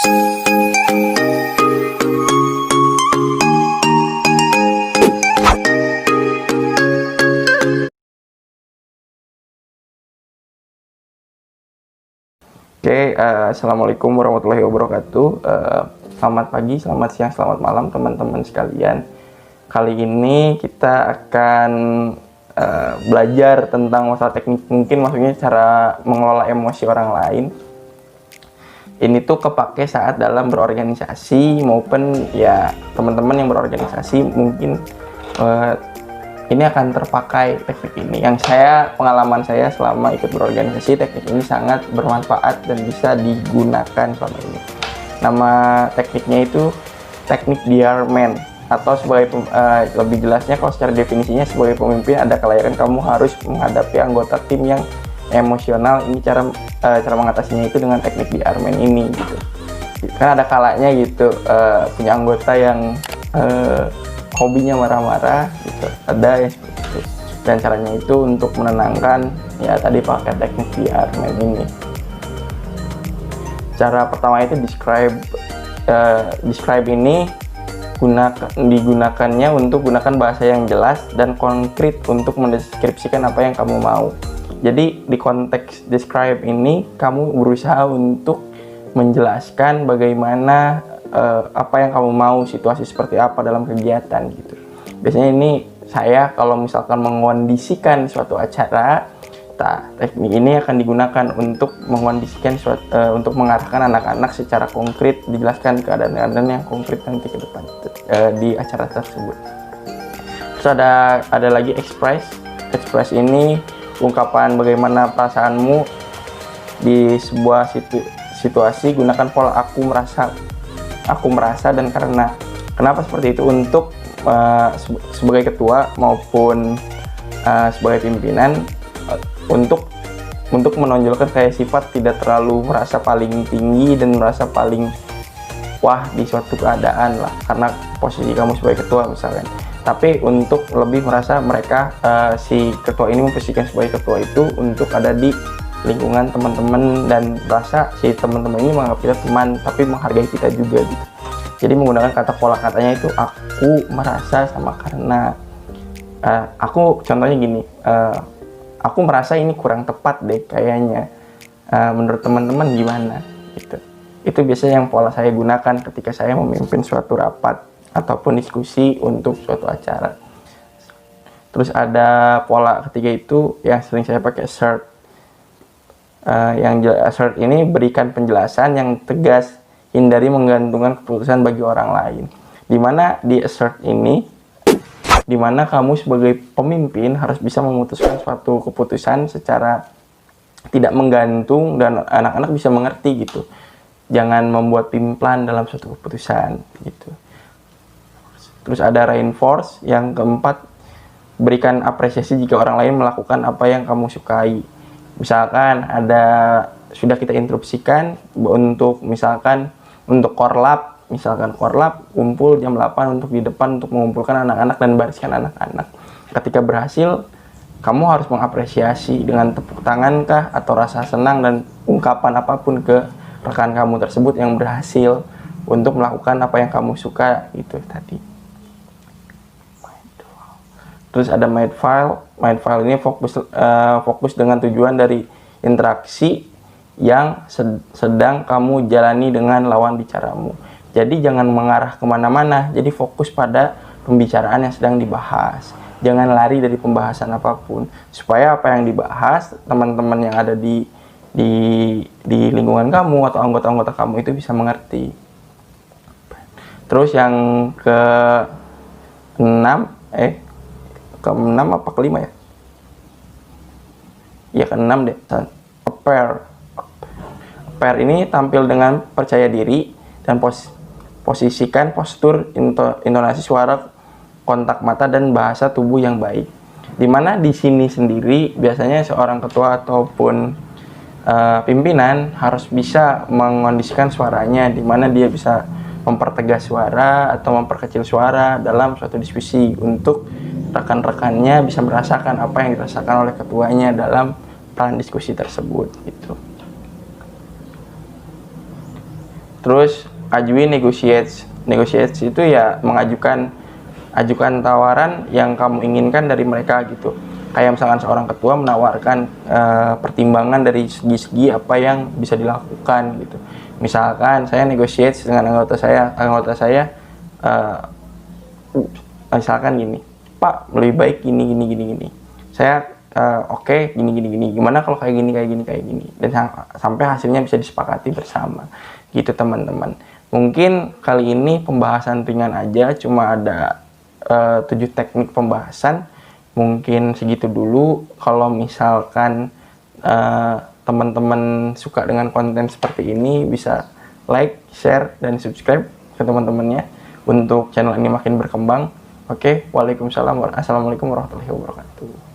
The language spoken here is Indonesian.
Oke, Assalamualaikum warahmatullahi wabarakatuh. Selamat pagi, selamat siang, selamat malam teman-teman sekalian. Kali ini kita akan belajar tentang masalah teknik, mungkin maksudnya cara mengelola emosi orang lain. Ini tuh kepake saat dalam berorganisasi maupun ya teman-teman yang berorganisasi mungkin ini akan terpakai teknik ini. Yang pengalaman saya selama ikut berorganisasi, teknik ini sangat bermanfaat dan bisa digunakan selama ini. Nama tekniknya itu teknik Diarman, atau sebagai lebih jelasnya kalau secara definisinya, sebagai pemimpin ada kelayakan kamu harus menghadapi anggota tim yang emosional. Ini cara mengatasinya itu dengan teknik Diarman ini gitu. Kan ada kalanya gitu punya anggota yang hobinya marah-marah gitu, ada yang seperti itu, dan caranya itu untuk menenangkan ya tadi pakai teknik Diarman ini. Cara pertama itu describe ini digunakannya untuk gunakan bahasa yang jelas dan konkret untuk mendeskripsikan apa yang kamu mau. Jadi di konteks describe ini kamu berusaha untuk menjelaskan bagaimana apa yang kamu mau, situasi seperti apa dalam kegiatan gitu. Biasanya ini saya kalau misalkan mengkondisikan suatu acara, teknik ini akan digunakan untuk mengkondisikan untuk mengarahkan anak-anak secara konkret, dijelaskan keadaan-keadaan yang konkret nanti ke depan di acara tersebut. Terus ada lagi express ini ungkapan bagaimana perasaanmu di sebuah situasi. Gunakan pola aku merasa dan karena. Kenapa seperti itu? Untuk sebagai ketua maupun sebagai pimpinan, untuk menonjolkan kayak sifat tidak terlalu merasa paling tinggi dan merasa paling wah di suatu keadaan lah, karena posisi kamu sebagai ketua misalnya. Tapi untuk lebih merasa mereka si ketua ini memposisikan sebagai ketua itu untuk ada di lingkungan teman-teman dan merasa si teman-teman ini menganggap kita teman tapi menghargai kita juga gitu. Jadi menggunakan kata pola katanya itu aku merasa sama karena. Aku contohnya gini, aku merasa ini kurang tepat deh kayaknya, menurut teman-teman gimana gitu. Itu biasanya yang pola saya gunakan ketika saya memimpin suatu rapat ataupun diskusi untuk suatu acara. Terus ada pola ketiga itu yang sering saya pakai, assert. Yang assert ini berikan penjelasan yang tegas, hindari menggantungkan keputusan bagi orang lain. Dimana di assert ini, dimana kamu sebagai pemimpin harus bisa memutuskan suatu keputusan secara tidak menggantung dan anak-anak bisa mengerti gitu. Jangan membuat plan dalam suatu keputusan gitu. Terus ada reinforce, yang keempat, berikan apresiasi jika orang lain melakukan apa yang kamu sukai. Misalkan sudah kita instruksikan untuk misalkan untuk korlap, kumpul jam 8 untuk di depan untuk mengumpulkan anak-anak dan bariskan anak-anak. Ketika berhasil, kamu harus mengapresiasi dengan tepuk tangan kah atau rasa senang dan ungkapan apapun ke rekan kamu tersebut yang berhasil untuk melakukan apa yang kamu suka itu tadi. Terus ada mindful ini fokus dengan tujuan dari interaksi yang sedang kamu jalani dengan lawan bicaramu. Jadi jangan mengarah kemana-mana, jadi fokus pada pembicaraan yang sedang dibahas. Jangan lari dari pembahasan apapun, supaya apa yang dibahas teman-teman yang ada di lingkungan kamu atau anggota-anggota kamu itu bisa mengerti. Terus yang ke-6 apa ke-5 ya? Ya ke-6 deh. Pair ini tampil dengan percaya diri dan posisikan postur, intonasi suara, kontak mata dan bahasa tubuh yang baik. Dimana di sini sendiri biasanya seorang ketua ataupun pimpinan harus bisa mengondisikan suaranya, dimana dia bisa mempertegas suara atau memperkecil suara dalam suatu diskusi untuk rekan-rekannya bisa merasakan apa yang dirasakan oleh ketuanya dalam peran diskusi tersebut gitu. Terus ajuin negotiate itu ya ajukan tawaran yang kamu inginkan dari mereka gitu. Kayak misalkan seorang ketua menawarkan pertimbangan dari segi-segi apa yang bisa dilakukan gitu. Misalkan saya negotiate dengan anggota saya misalkan gini, Pak, lebih baik gini. Saya oke, gini. Gimana kalau kayak gini. Dan sampai hasilnya bisa disepakati bersama. Gitu teman-teman. Mungkin kali ini pembahasan ringan aja, cuma ada 7 teknik pembahasan. Mungkin segitu dulu. Kalau misalkan teman-teman suka dengan konten seperti ini, bisa like, share, dan subscribe ke teman-temannya untuk channel ini makin berkembang. Oke, Assalamualaikum warahmatullahi wabarakatuh.